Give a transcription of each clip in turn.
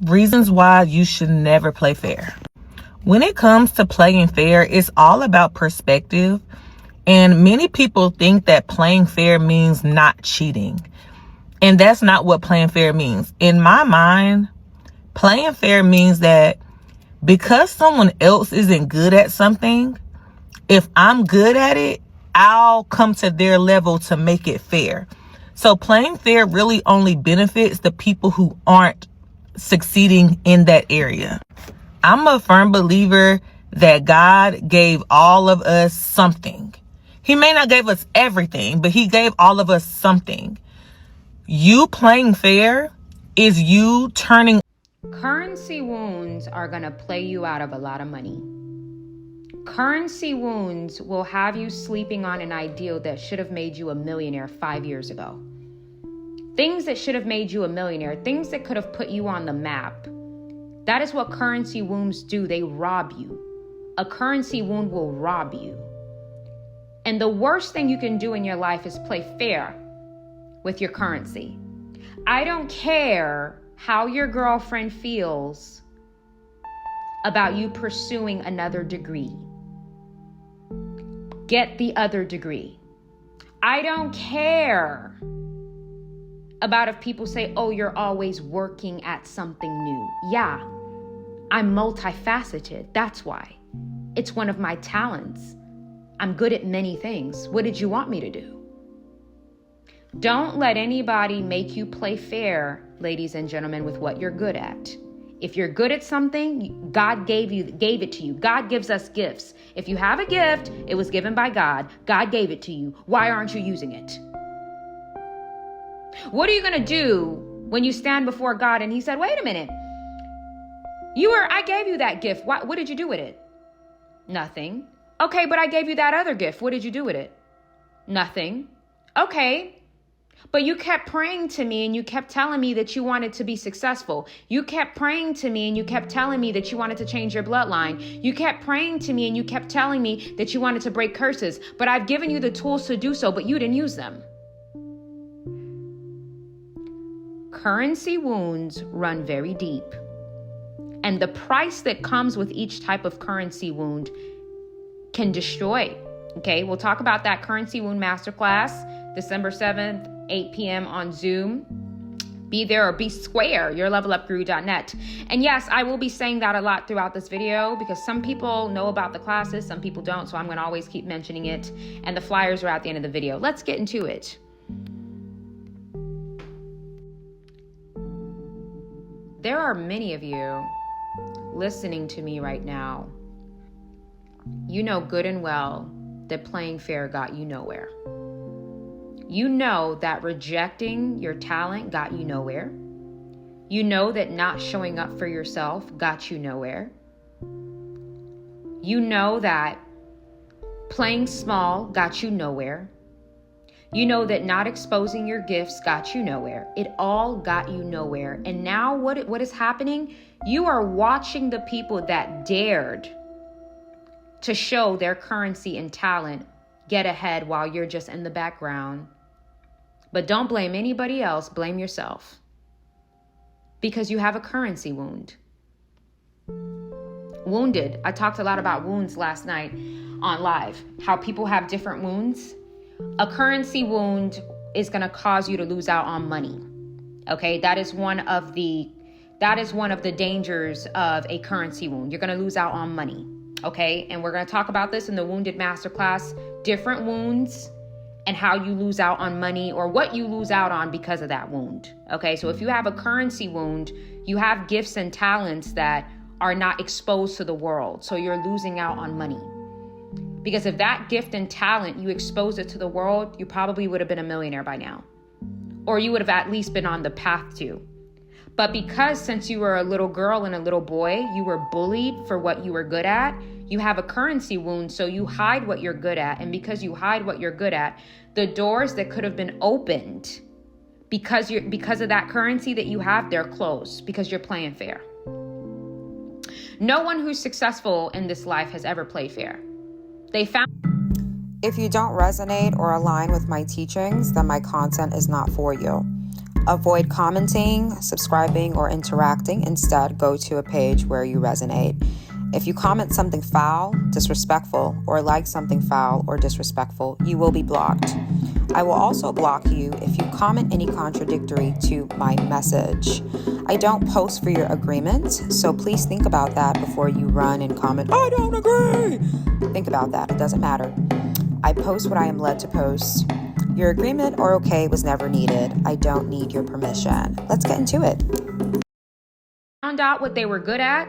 Reasons why you should never play fair. When it comes to playing fair, it's all about perspective. And many people think that playing fair means not cheating. And that's not what playing fair means. In my mind, playing fair means that because someone else isn't good at something, if I'm good at it, I'll come to their level to make it fair. So playing fair really only benefits the people who aren't succeeding in that area. I'm a firm believer that God gave all of us something. He may not give us everything, but he gave all of us something. You playing fair is you turning. Currency wounds are going to play you out of a lot of money. Currency wounds will have you sleeping on an ideal that should have made you a millionaire 5 years ago. Things that should have made you a millionaire, things that could have put you on the map. That is what currency wounds do. They rob you. A currency wound will rob you. And the worst thing you can do in your life is play fair with your currency. I don't care how your girlfriend feels about you pursuing another degree. Get the other degree. I don't care about if people say, oh, you're always working at something new. Yeah, I'm multifaceted. That's why. It's one of my talents. I'm good at many things. What did you want me to do? Don't let anybody make you play fair, ladies and gentlemen, with what you're good at. If you're good at something, God gave it to you. God gives us gifts. If you have a gift, it was given by God. God gave it to you. Why aren't you using it? What are you going to do when you stand before God and he said, wait a minute, I gave you that gift. What did you do with it? Nothing. Okay, but I gave you that other gift. What did you do with it? Nothing. Okay. But you kept praying to me and you kept telling me that you wanted to be successful. You kept praying to me and you kept telling me that you wanted to change your bloodline. You kept praying to me and you kept telling me that you wanted to break curses. But I've given you the tools to do so, but you didn't use them. Currency wounds run very deep. And the price that comes with each type of currency wound can destroy. Okay, we'll talk about that currency wound masterclass, December 7th, 8 p.m. on Zoom. Be there or be square, yourlevelupguru.net. And yes, I will be saying that a lot throughout this video because some people know about the classes, some people don't, so I'm going to always keep mentioning it. And the flyers are at the end of the video. Let's get into it. There are many of you listening to me right now. You know good and well that playing fair got you nowhere. You know that rejecting your talent got you nowhere. You know that not showing up for yourself got you nowhere. You know that playing small got you nowhere. You know that not exposing your gifts got you nowhere. It all got you nowhere. And now what is happening? You are watching the people that dared to show their currency and talent get ahead while you're just in the background. But don't blame anybody else, blame yourself. Because you have a currency wound. Wounded. I talked a lot about wounds last night on live. How people have different wounds. A currency wound is going to cause you to lose out on money. Okay, that is one of the dangers of a currency wound. You're going to lose out on money. Okay, and we're going to talk about this in the Wounded Masterclass, different wounds and how you lose out on money or what you lose out on because of that wound. Okay, so if you have a currency wound, you have gifts and talents that are not exposed to the world. So you're losing out on money. Because if that gift and talent, you exposed it to the world, you probably would have been a millionaire by now. Or you would have at least been on the path to. But because since you were a little girl and a little boy, you were bullied for what you were good at, you have a currency wound, so you hide what you're good at. And because you hide what you're good at, the doors that could have been opened because of that currency that you have, they're closed because you're playing fair. No one who's successful in this life has ever played fair. If you don't resonate or align with my teachings, then my content is not for you. Avoid commenting, subscribing, or interacting. Instead, go to a page where you resonate. If you comment something foul, disrespectful, or like something foul or disrespectful, you will be blocked. I will also block you if you comment any contradictory to my message. I don't post for your agreement, so please think about that before you run and comment, I don't agree. Think about that. It doesn't matter. I post what I am led to post. Your agreement or okay was never needed. I don't need your permission. Let's get into it. Found out what they were good at.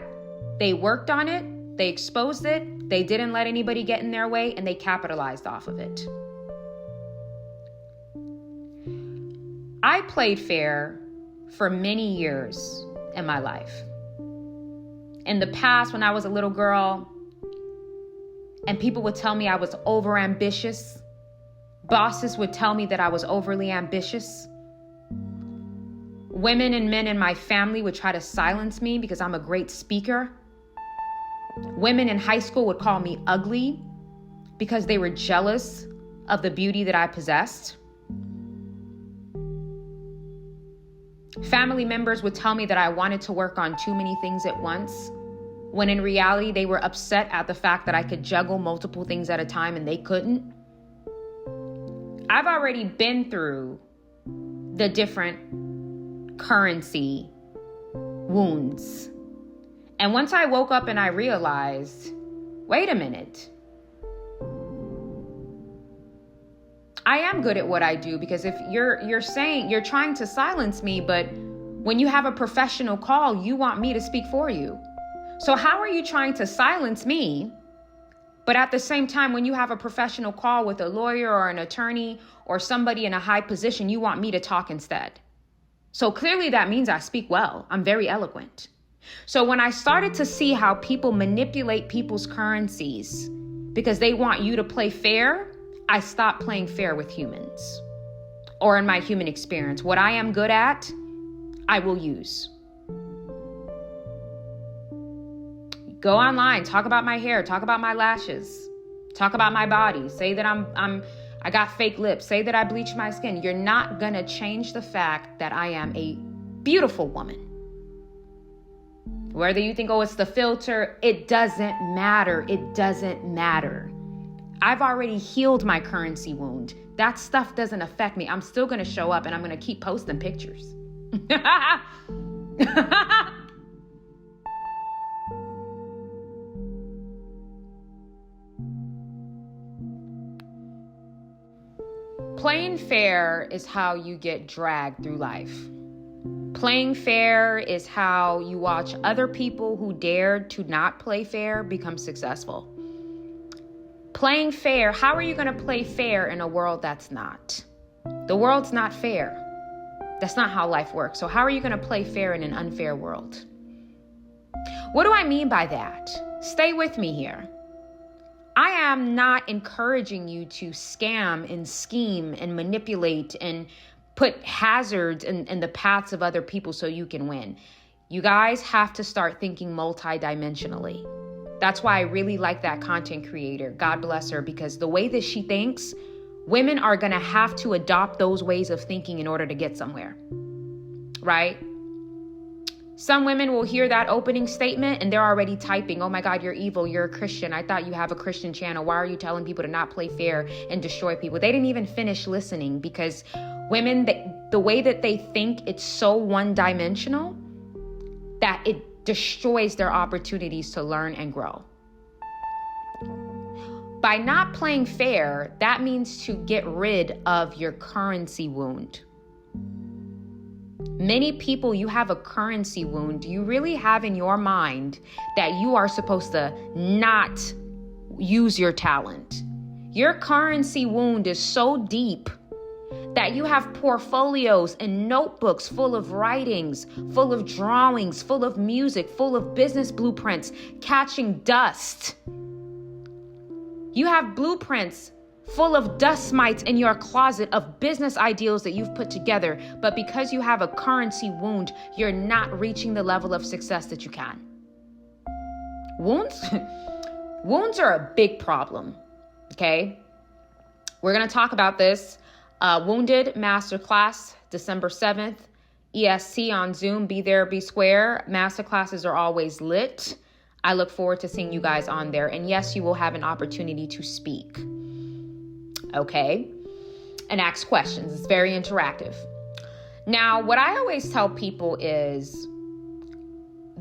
They worked on it. They exposed it. They didn't let anybody get in their way, and they capitalized off of it. I played fair for many years in my life. In the past, when I was a little girl, and people would tell me I was overambitious, bosses would tell me that I was overly ambitious. Women and men in my family would try to silence me because I'm a great speaker. Women in high school would call me ugly because they were jealous of the beauty that I possessed. Family members would tell me that I wanted to work on too many things at once, when in reality, they were upset at the fact that I could juggle multiple things at a time and they couldn't. I've already been through the different currency wounds. And once I woke up and I realized, wait a minute. I am good at what I do, because if you're saying you're trying to silence me, but when you have a professional call, you want me to speak for you. So how are you trying to silence me? But at the same time, when you have a professional call with a lawyer or an attorney or somebody in a high position, you want me to talk instead. So clearly that means I speak well. I'm very eloquent. So when I started to see how people manipulate people's currencies because they want you to play fair, I stopped playing fair with humans, or in my human experience. What I am good at, I will use. Go online, talk about my hair, talk about my lashes, talk about my body, say that I got fake lips, say that I bleached my skin. You're not gonna change the fact that I am a beautiful woman. Whether you think, oh, it's the filter, it doesn't matter. It doesn't matter. I've already healed my currency wound. That stuff doesn't affect me. I'm still going to show up and I'm going to keep posting pictures. Playing fair is how you get dragged through life. Playing fair is how you watch other people who dared to not play fair become successful. Playing fair, how are you going to play fair in a world that's not? The world's not fair. That's not how life works. So how are you going to play fair in an unfair world? What do I mean by that? Stay with me here. I am not encouraging you to scam and scheme and manipulate and put hazards in the paths of other people so you can win. You guys have to start thinking multidimensionally. That's why I really like that content creator. God bless her, because the way that she thinks, women are going to have to adopt those ways of thinking in order to get somewhere, right? Some women will hear that opening statement and they're already typing, oh my God, you're evil, you're a Christian. I thought you have a Christian channel. Why are you telling people to not play fair and destroy people? They didn't even finish listening, because women, the way that they think, it's so one-dimensional that it destroys their opportunities to learn and grow. By not playing fair, that means to get rid of your currency wound. Many people, you have a currency wound. You really have in your mind that you are supposed to not use your talent. Your currency wound is so deep that you have portfolios and notebooks full of writings, full of drawings, full of music, full of business blueprints, catching dust. You have blueprints full of dust mites in your closet of business ideals that you've put together, but because you have a currency wound, you're not reaching the level of success that you can. Wounds are a big problem, okay? We're gonna talk about this. Wounded Masterclass, December 7th, EST on Zoom. Be there, be square. Masterclasses are always lit. I look forward to seeing you guys on there. And yes, you will have an opportunity to speak. Okay? And ask questions. It's very interactive. Now, what I always tell people is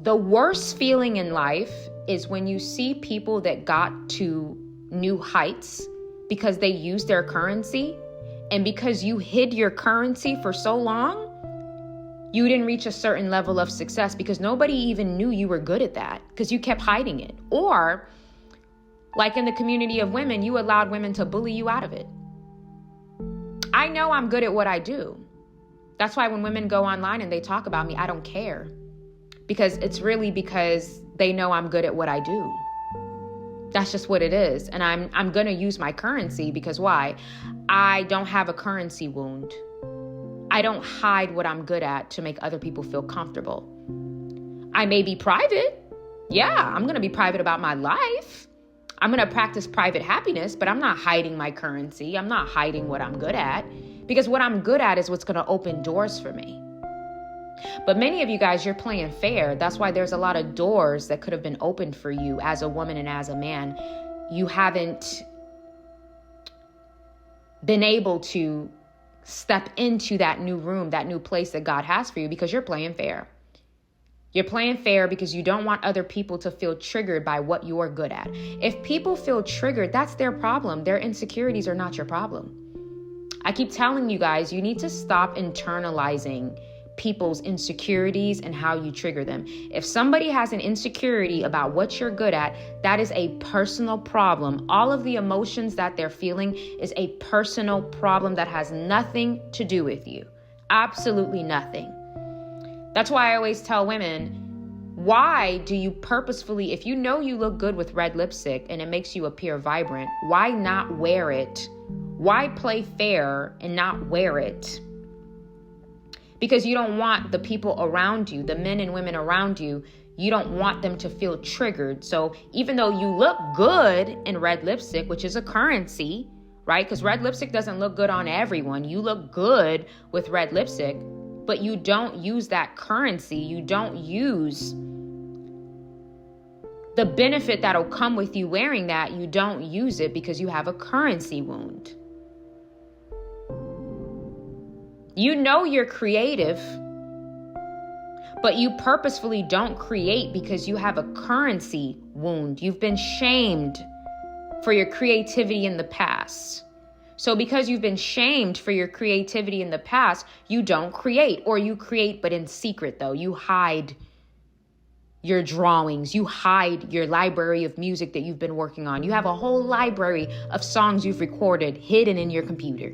the worst feeling in life is when you see people that got to new heights because they used their currency, and because you hid your currency for so long, you didn't reach a certain level of success because nobody even knew you were good at that because you kept hiding it. Or like in the community of women, you allowed women to bully you out of it. I know I'm good at what I do. That's why when women go online and they talk about me, I don't care, because it's really because they know I'm good at what I do. That's just what it is. And I'm going to use my currency because why? I don't have a currency wound. I don't hide what I'm good at to make other people feel comfortable. I may be private. Yeah, I'm going to be private about my life. I'm going to practice private happiness, but I'm not hiding my currency. I'm not hiding what I'm good at, because what I'm good at is what's going to open doors for me. But many of you guys, you're playing fair. That's why there's a lot of doors that could have been opened for you as a woman and as a man. You haven't been able to step into that new room, that new place that God has for you, because you're playing fair. You're playing fair because you don't want other people to feel triggered by what you're good at. If people feel triggered, that's their problem. Their insecurities are not your problem. I keep telling you guys, you need to stop internalizing people's insecurities and how you trigger them. If somebody has an insecurity about what you're good at, that is a personal problem. All of the emotions that they're feeling is a personal problem that has nothing to do with you. Absolutely nothing. That's why I always tell women, why do you purposefully, if you know you look good with red lipstick and it makes you appear vibrant, why not wear it? Why play fair and not wear it? Because you don't want the people around you, the men and women around you, you don't want them to feel triggered. So even though you look good in red lipstick, which is a currency, right? Because red lipstick doesn't look good on everyone. You look good with red lipstick, but you don't use that currency. You don't use the benefit that'll come with you wearing that. You don't use it because you have a currency wound. You know you're creative, but you purposefully don't create because you have a currency wound. You've been shamed for your creativity in the past. So because you've been shamed for your creativity in the past, you don't create, or you create, but in secret though. You hide your drawings. You hide your library of music that you've been working on. You have a whole library of songs you've recorded hidden in your computer.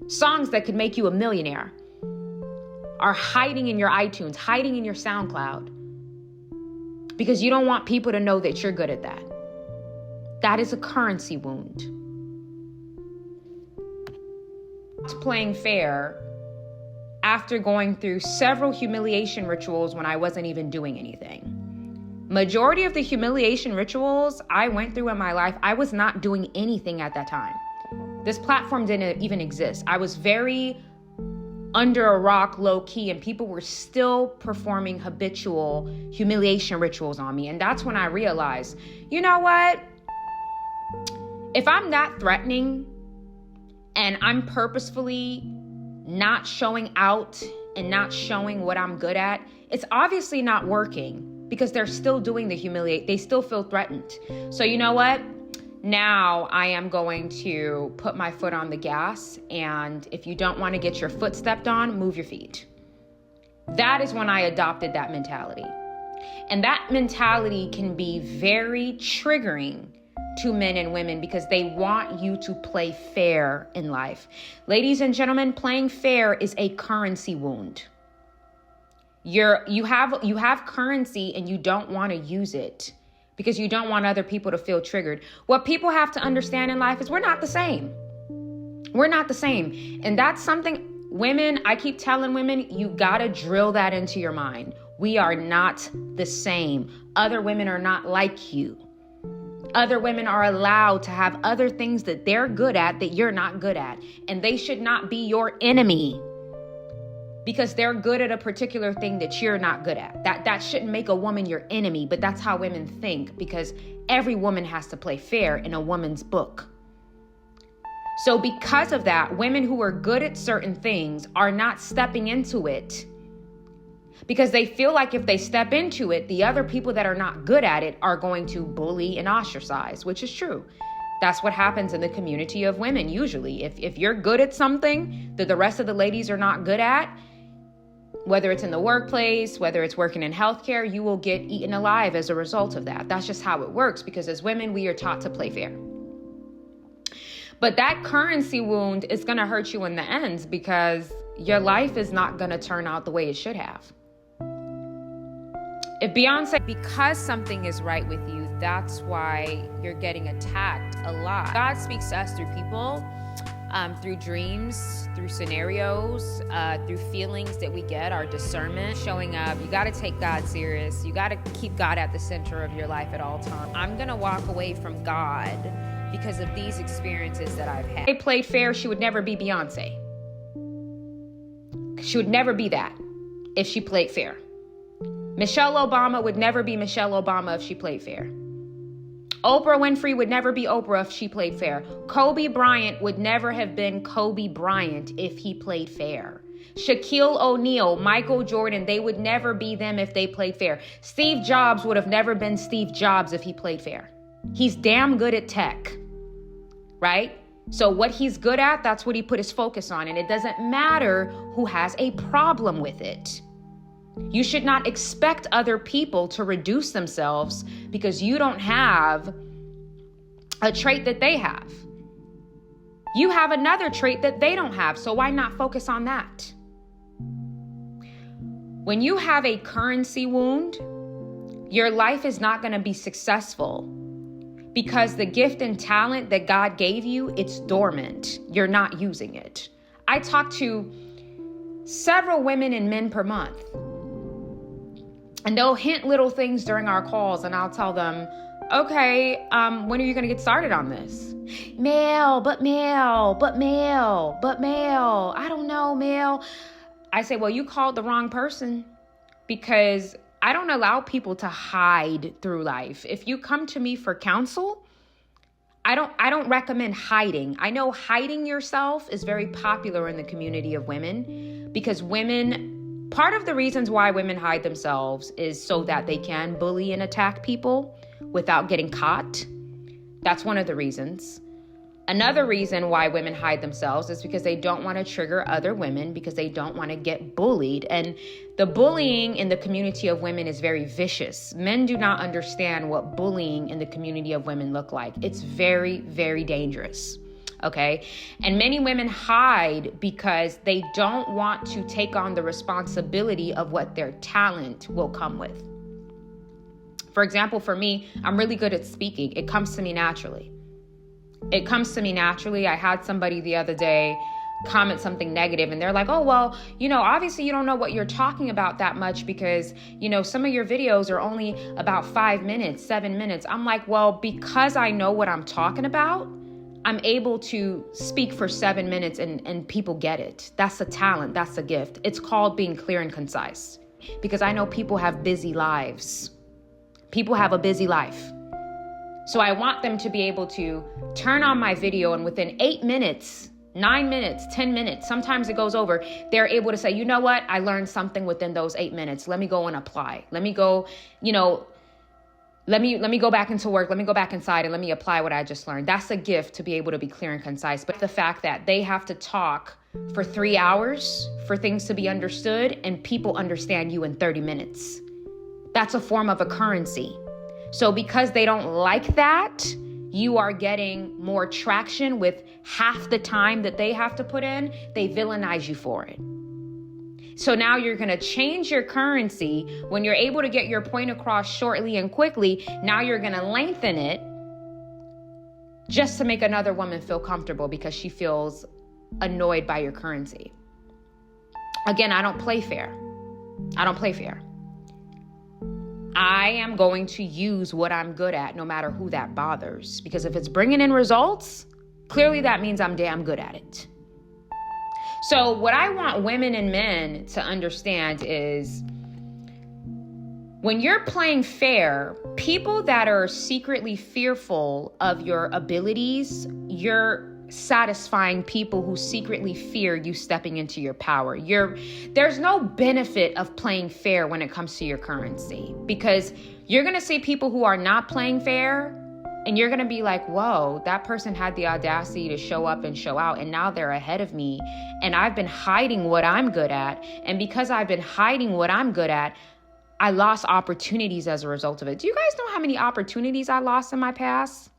Songs that could make you a millionaire are hiding in your iTunes, hiding in your SoundCloud, because you don't want people to know that you're good at that. That is a currency wound. Playing fair after going through several humiliation rituals when I wasn't even doing anything. Majority of the humiliation rituals I went through in my life, I was not doing anything at that time. This platform didn't even exist. I was very under a rock, low key, and people were still performing habitual humiliation rituals on me. And that's when I realized, you know what? If I'm that threatening and I'm purposefully not showing out and not showing what I'm good at, it's obviously not working, because they're still doing the humiliate. They still feel threatened. So you know what? Now I am going to put my foot on the gas, and if you don't want to get your foot stepped on, move your feet. That is when I adopted that mentality. And that mentality can be very triggering to men and women because they want you to play fair in life. Ladies and gentlemen, playing fair is a currency wound. You have currency and you don't want to use it because you don't want other people to feel triggered. What people have to understand in life is we're not the same. We're not the same. And that's something, women, I keep telling women, you gotta drill that into your mind. We are not the same. Other women are not like you. Other women are allowed to have other things that they're good at that you're not good at. And they should not be your enemy. because they're good at a particular thing that you're not good at. That shouldn't make a woman your enemy, but that's how women think, because every woman has to play fair in a woman's book. So because of that, women who are good at certain things are not stepping into it because they feel like if they step into it, the other people that are not good at it are going to bully and ostracize, which is true. That's what happens in the community of women usually. If you're good at something that the rest of the ladies are not good at, whether it's in the workplace, whether it's working in healthcare, you will get eaten alive as a result of that. That's just how it works, because as women, we are taught to play fair. But that currency wound is going to hurt you in the end, because your life is not going to turn out the way it should have. If Beyonce, because something is right with you, that's why you're getting attacked a lot. God speaks to us through people, through dreams, through scenarios, through feelings that we get, our discernment, showing up. You got to take God serious. You got to keep God at the center of your life at all times. I'm going to walk away from God because of these experiences that I've had. If they played fair, she would never be Beyonce. She would never be that if she played fair. Michelle Obama would never be Michelle Obama if she played fair. Oprah Winfrey would never be Oprah if she played fair. Kobe Bryant would never have been Kobe Bryant if he played fair. Shaquille O'Neal, Michael Jordan, they would never be them if they played fair. Steve Jobs would have never been Steve Jobs if he played fair. He's damn good at tech, right? So what he's good at, that's what he put his focus on. And it doesn't matter who has a problem with it. You should not expect other people to reduce themselves because you don't have a trait that they have. You have another trait that they don't have, so why not focus on that? When you have a currency wound, your life is not going to be successful because the gift and talent that God gave you, it's dormant. You're not using it. I talk to several women and men per month. And they'll hint little things during our calls, and I'll tell them, okay, when are you going to get started on this? Male. I don't know, male. I say, well, you called the wrong person, because I don't allow people to hide through life. If you come to me for counsel, I don't recommend hiding. I know hiding yourself is very popular in the community of women, because part of the reasons why women hide themselves is so that they can bully and attack people without getting caught. That's one of the reasons. Another reason why women hide themselves is because they don't want to trigger other women, because they don't want to get bullied. And the bullying in the community of women is very vicious. Men do not understand what bullying in the community of women look like. It's very, very dangerous. Okay. And many women hide because they don't want to take on the responsibility of what their talent will come with. For example, for me, I'm really good at speaking. It comes to me naturally. I had somebody the other day comment something negative, and they're like, oh, well, obviously you don't know what you're talking about that much, because, some of your videos are only about 5 minutes, 7 minutes. I'm like, well, because I know what I'm talking about, I'm able to speak for 7 minutes and people get it. That's a talent. That's a gift. It's called being clear and concise, because I know people have busy lives. People have a busy life. So I want them to be able to turn on my video, and within 8 minutes, 9 minutes, 10 minutes, sometimes it goes over, they're able to say, you know what? I learned something within those 8 minutes. Let me go and apply. Let me go, let me go back into work. Let me go back inside and let me apply what I just learned. That's a gift, to be able to be clear and concise. But the fact that they have to talk for 3 hours for things to be understood, and people understand you in 30 minutes. That's a form of a currency. So because they don't like that, you are getting more traction with half the time that they have to put in. They villainize you for it. So now you're going to change your currency. When you're able to get your point across shortly and quickly, now you're going to lengthen it just to make another woman feel comfortable because she feels annoyed by your currency. Again, I don't play fair. I am going to use what I'm good at, no matter who that bothers. Because if it's bringing in results, clearly that means I'm damn good at it. So what I want women and men to understand is when you're playing fair, people that are secretly fearful of your abilities, you're satisfying people who secretly fear you stepping into your power. There's no benefit of playing fair when it comes to your currency, because you're going to see people who are not playing fair and you're going to be like, whoa, that person had the audacity to show up and show out, and now they're ahead of me, and I've been hiding what I'm good at. And because I've been hiding what I'm good at, I lost opportunities as a result of it. Do you guys know how many opportunities I lost in my past?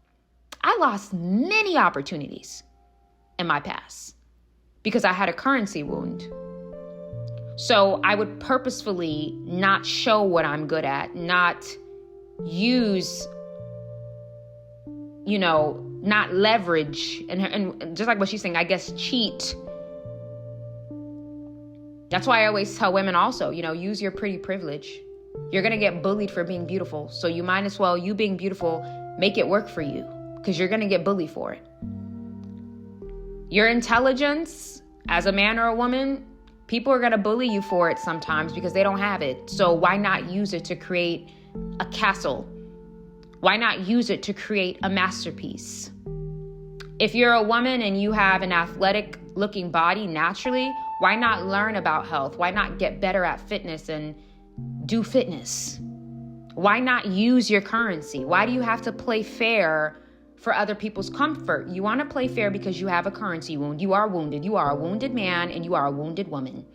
I lost many opportunities in my past because I had a currency wound. So I would purposefully not show what I'm good at, not use, not leverage, and just like what she's saying, I guess cheat. That's why I always tell women also, use your pretty privilege. You're going to get bullied for being beautiful. So you might as well, you being beautiful, make it work for you, because you're going to get bullied for it. Your intelligence as a man or a woman, people are going to bully you for it sometimes because they don't have it. So why not use it to create a castle? Why not use it to create a masterpiece? If you're a woman and you have an athletic looking body naturally, why not learn about health? Why not get better at fitness and do fitness? Why not use your currency? Why do you have to play fair for other people's comfort? You want to play fair because you have a currency wound. You are wounded. You are a wounded man and you are a wounded woman.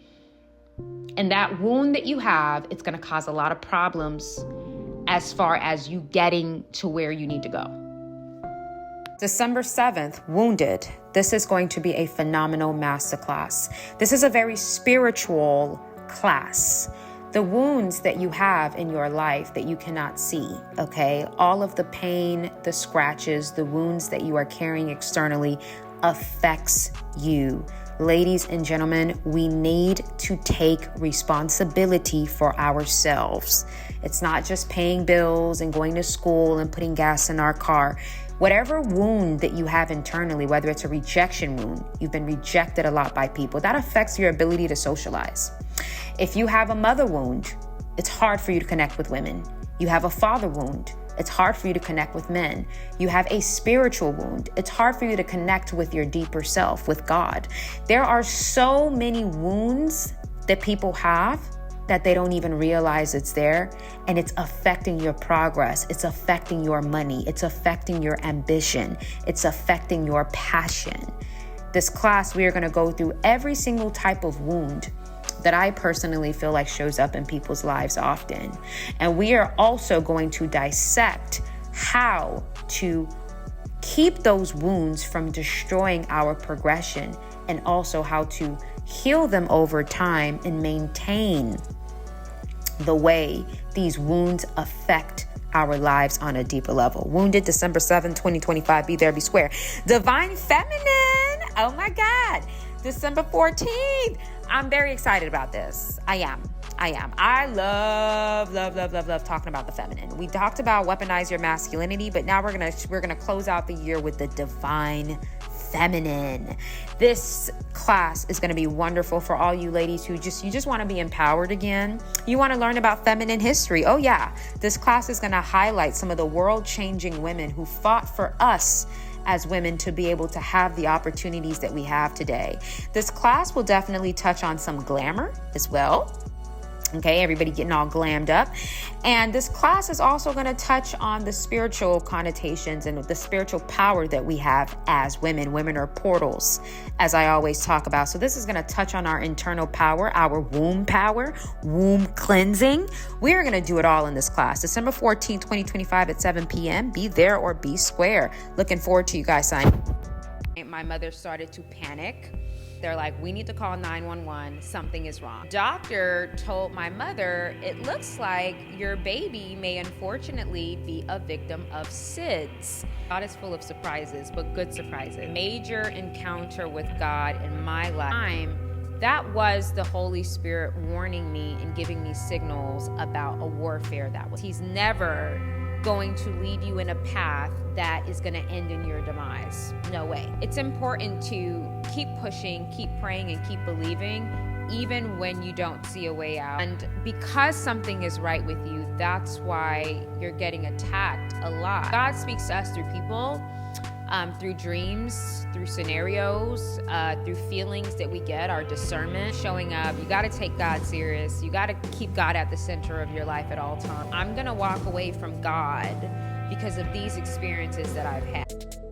And that wound that you have, it's going to cause a lot of problems as far as you getting to where you need to go. December 7th, Wounded. This is going to be a phenomenal masterclass. This is a very spiritual class. The wounds that you have in your life that you cannot see, okay? All of the pain, the scratches, the wounds that you are carrying externally affects you. Ladies and gentlemen, we need to take responsibility for ourselves. It's not just paying bills and going to school and putting gas in our car. Whatever wound that you have internally, whether it's a rejection wound, you've been rejected a lot by people, that affects your ability to socialize. If you have a mother wound, it's hard for you to connect with women. You have a father wound, it's hard for you to connect with men. You have a spiritual wound. It's hard for you to connect with your deeper self, with God. There are so many wounds that people have that they don't even realize it's there, and it's affecting your progress. It's affecting your money. It's affecting your ambition. It's affecting your passion. This class, we are going to go through every single type of wound that I personally feel like shows up in people's lives often. And we are also going to dissect how to keep those wounds from destroying our progression, and also how to heal them over time and maintain the way these wounds affect our lives on a deeper level. Wounded, December 7th, 2025. Be there, be square. Divine Feminine. Oh my God. December 14th. I'm very excited about this. I am. I love talking about the feminine. We talked about weaponize your masculinity, but now we're gonna close out the year with the divine feminine. This class is gonna be wonderful for all you ladies who just want to be empowered again. You want to learn about feminine history. Oh yeah, this class is gonna highlight some of the world-changing women who fought for us as women to be able to have the opportunities that we have today. This class will definitely touch on some glamour as well. Okay, everybody getting all glammed up. And this class is also going to touch on the spiritual connotations and the spiritual power that we have as women. Women are portals, as I always talk about. So this is going to touch on our internal power, our womb power, womb cleansing. We are going to do it all in this class. December 14th, 2025 at 7 p.m. Be there or be square. Looking forward to you guys signing. My mother started to panic. They're like, we need to call 911. Something is wrong. Doctor told my mother, it looks like your baby may unfortunately be a victim of SIDS. God is full of surprises, but good surprises. Major encounter with God in my life. That was the Holy Spirit warning me and giving me signals about a warfare that was. He's never going to lead you in a path that is going to end in your demise. No way. It's important to keep pushing, keep praying, and keep believing, even when you don't see a way out. And because something is right with you, that's why you're getting attacked a lot. God speaks to us through people, through dreams, through scenarios, through feelings that we get, our discernment showing up. You got to take God serious. You got to keep God at the center of your life at all times. I'm going to walk away from God because of these experiences that I've had.